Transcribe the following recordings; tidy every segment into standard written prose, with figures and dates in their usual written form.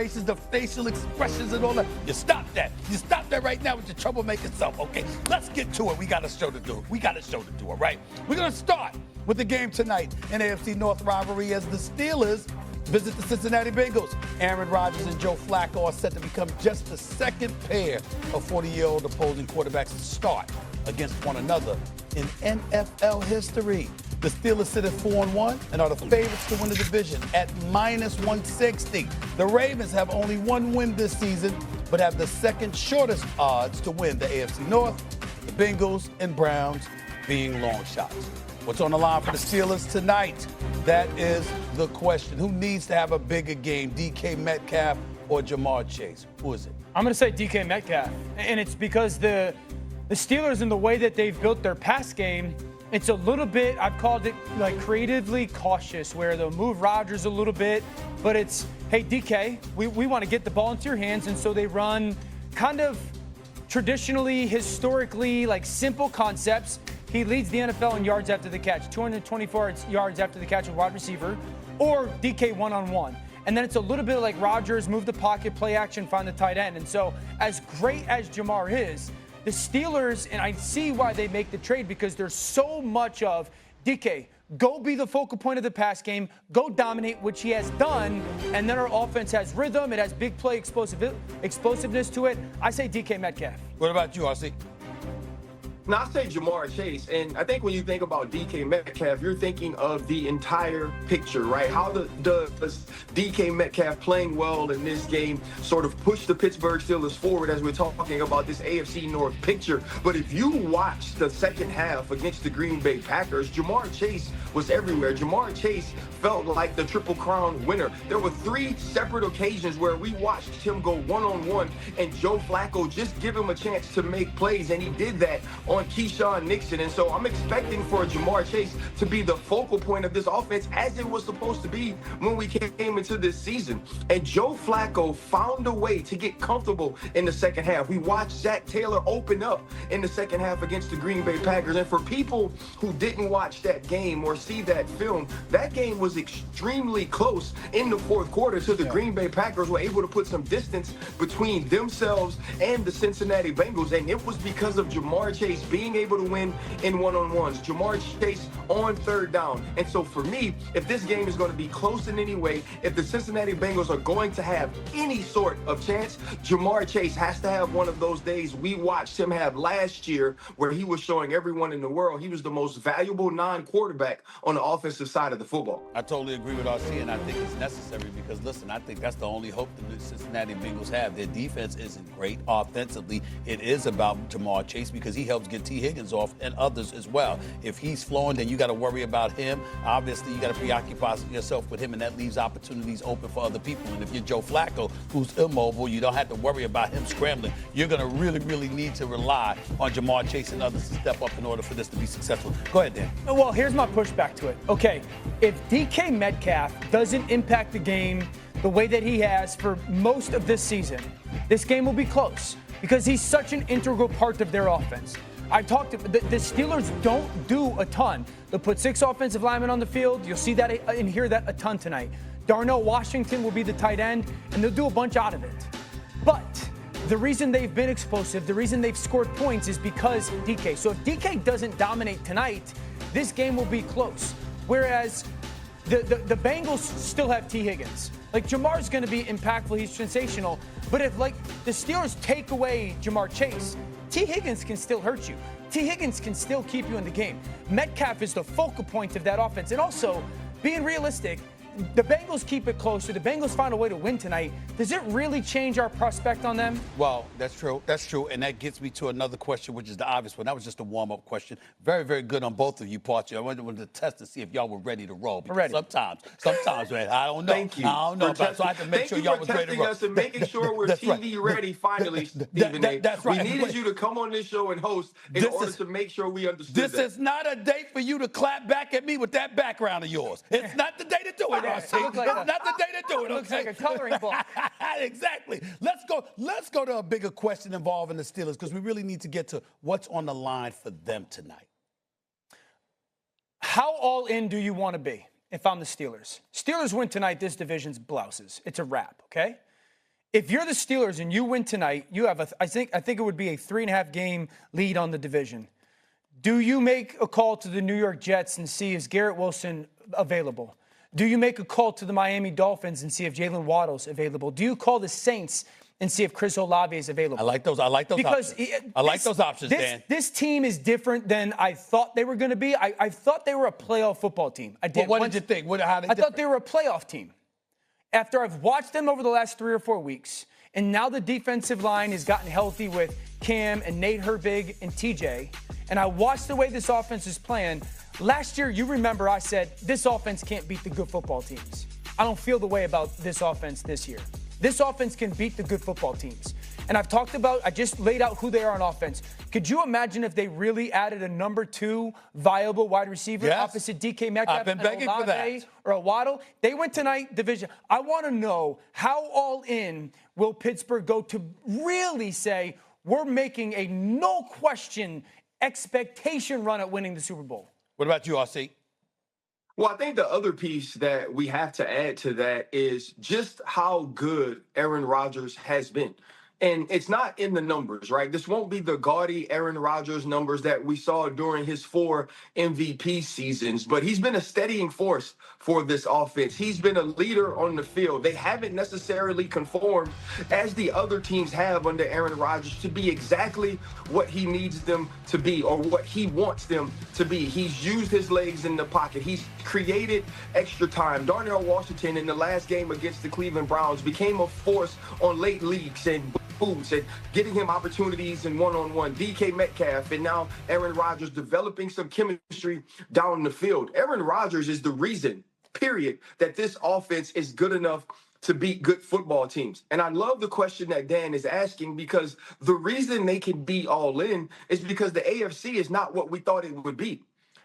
faces, the facial expressions and all that. You stop that. You stop that right now with your troublemaking self, okay? Let's get to it. We got a show to do. All right? We're going to start with the game tonight in AFC North rivalry as the Steelers visit the Cincinnati Bengals. Aaron Rodgers and Joe Flacco are set to become just the second pair of 40-year-old opposing quarterbacks to start against one another in NFL history. The Steelers sit at 4-1 and are the favorites to win the division at -160. The Ravens have only one win this season, but have the second shortest odds to win the AFC North, the Bengals and Browns being long shots. What's on the line for the Steelers tonight? That is the question. Who needs to have a bigger game, DK Metcalf or Jamar Chase? Who is it? I'm going to say DK Metcalf, and it's because the Steelers and the way that they've built their pass game, it's a little bit, I've called it like creatively cautious, where they'll move Rodgers a little bit, but it's, hey, DK, we want to get the ball into your hands, and so they run kind of traditionally, historically, like simple concepts. He leads the NFL in yards after the catch, 224 yards after the catch with wide receiver, or DK one-on-one. And then it's a little bit like Rodgers, move the pocket, play action, find the tight end. And so as great as Jamar is, the Steelers, and I see why they make the trade, because there's so much of DK, go be the focal point of the pass game, go dominate, which he has done, and then our offense has rhythm, it has big play explosiveness to it. I say DK Metcalf. What about you, RC? Now, I say Jamar Chase, and I think when you think about DK Metcalf, you're thinking of the entire picture, right? How does DK Metcalf playing well in this game sort of push the Pittsburgh Steelers forward as we're talking about this AFC North picture? But if you watch the second half against the Green Bay Packers, Jamar Chase was everywhere. Jamar Chase felt like the Triple Crown winner. There were 3 separate occasions where we watched him go one-on-one and Joe Flacco just give him a chance to make plays, and he did that on Keyshawn Nixon. And so I'm expecting for Jamar Chase to be the focal point of this offense, as it was supposed to be when we came into this season. And Joe Flacco found a way to get comfortable in the second half. We watched Zach Taylor open up in the second half against the Green Bay Packers. And for people who didn't watch that game or see that film, that game was extremely close in the fourth quarter, so the Green Bay Packers were able to put some distance between themselves and the Cincinnati Bengals. And it was because of Jamar Chase being able to win in one-on-ones, Jamar Chase on third down. And so for me, if this game is going to be close in any way, if the Cincinnati Bengals are going to have any sort of chance, Jamar Chase has to have one of those days we watched him have last year, where he was showing everyone in the world he was the most valuable non-quarterback on the offensive side of the football. I totally agree with RC, and I think it's necessary because, listen, I think that's the only hope the Cincinnati Bengals have. Their defense isn't great. Offensively, it is about Jamar Chase because he helps get T. Higgins off and others as well. If he's flowing, then you got to worry about him. Obviously, you got to preoccupy yourself with him, and that leaves opportunities open for other people. And if you're Joe Flacco, who's immobile, you don't have to worry about him scrambling. You're going to really need to rely on Jamar Chase and others to step up in order for this to be successful. Go ahead, Dan. Well, here's my pushback to it. Okay, if DK Metcalf doesn't impact the game the way that he has for most of this season, this game will be close because he's such an integral part of their offense. I talked to the Steelers don't do a ton. They'll put 6 offensive linemen on the field. You'll see that and hear that a ton tonight. Darnell Washington will be the tight end, and they'll do a bunch out of it. But the reason they've been explosive, the reason they've scored points is because DK. So if DK doesn't dominate tonight, this game will be close. Whereas the Bengals still have T. Higgins. Like, Jamar's going to be impactful. He's sensational. But if, like, the Steelers take away Jamar Chase, T. Higgins can still hurt you. T. Higgins can still keep you in the game. Metcalf is the focal point of that offense. And also, being realistic, the Bengals keep it closer. The Bengals find a way to win tonight. Does it really change our prospect on them? Well, that's true. That's true. And that gets me to another question, which is the obvious one. That was just a warm-up question. Very, very good on both of you, Portia. I wanted to test to see if y'all were ready to roll. Because ready. Sometimes, man, I don't know. Thank you. I don't know about it. So I have to make sure y'all was ready to roll. Thank you for testing us and making sure we're TV ready finally, Stephen A. That's right. We needed you to come on this show and host in order to make sure we understood that. This is not a day for you to clap back at me with that background of yours. It's not the day to do it, RC. Not the day to do it. Looks like a coloring book. Exactly. Let's go to a bigger question involving the Steelers, because we really need to get to what's on the line for them tonight. How all in do you want to be if I'm the Steelers? Steelers win tonight, this division's blouses. It's a wrap, okay? If you're the Steelers and you win tonight, you have I think it would be a 3.5 game lead on the division. Do you make a call to the New York Jets and see is Garrett Wilson available? Do you make a call to the Miami Dolphins and see if Jalen Waddle's available? Do you call the Saints and see if Chris Olave is available? I like those options. I like those options, Dan. This team is different than I thought they were going to be. I thought they were a playoff football team. I did. What did you think? I thought they were a playoff team. After I've watched them over the last 3 or 4 weeks, and now the defensive line has gotten healthy with Cam and Nate Herbig and TJ, and I watched the way this offense is playing. Last year, you remember I said, this offense can't beat the good football teams. I don't feel the way about this offense this year. This offense can beat the good football teams. And I just laid out who they are on offense. Could you imagine if they really added a number 2 viable wide receiver opposite DK Metcalf? I've been begging for that. Or a Waddle? They went tonight, division. I want to know how all in will Pittsburgh go to really say, we're making a no question expectation run at winning the Super Bowl. What about you, RC? Well, I think the other piece that we have to add to that is just how good Aaron Rodgers has been. And it's not in the numbers, right? This won't be the gaudy Aaron Rodgers numbers that we saw during his 4 MVP seasons, but he's been a steadying force for this offense. He's been a leader on the field. They haven't necessarily conformed, as the other teams have under Aaron Rodgers, to be exactly what he needs them to be or what he wants them to be. He's used his legs in the pocket. He's created extra time. Darnell Washington in the last game against the Cleveland Browns became a force on late leaks and boots and getting him opportunities in one-on-one. DK Metcalf and now Aaron Rodgers developing some chemistry down the field. Aaron Rodgers is the reason, period, that this offense is good enough to beat good football teams. And I love the question that Dan is asking, because the reason they can be all in is because the AFC is not what we thought it would be.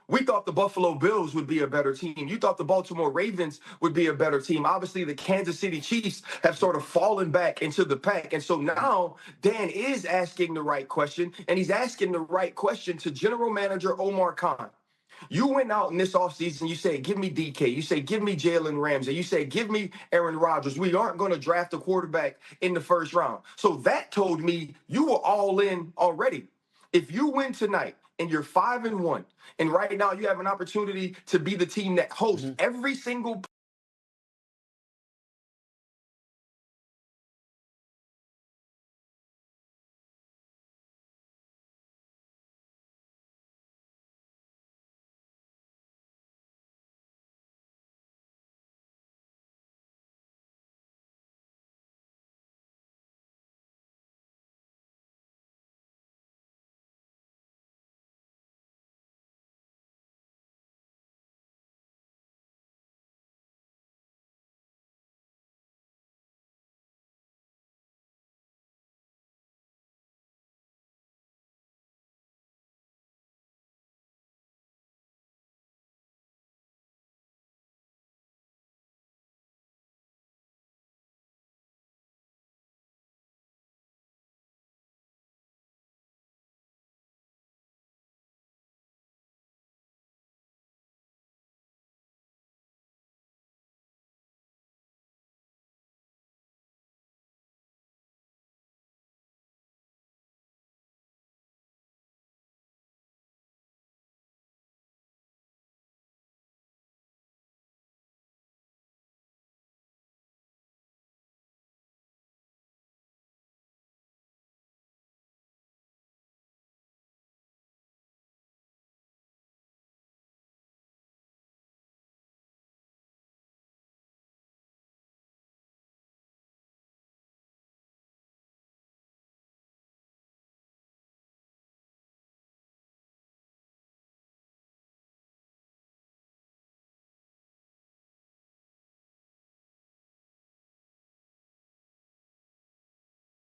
We thought the Buffalo Bills would be a better team. You thought the Baltimore Ravens would be a better team. Obviously, the Kansas City Chiefs have sort of fallen back into the pack. And so now Dan is asking the right question, and he's asking the right question to General Manager Omar Khan. You went out in this offseason, you say, give me DK. You say, give me Jalen Ramsey. You say, give me Aaron Rodgers. We aren't going to draft a quarterback in the first round. So that told me you were all in already. If you win tonight, and you're 5-1, and right now you have an opportunity to be the team that hosts every single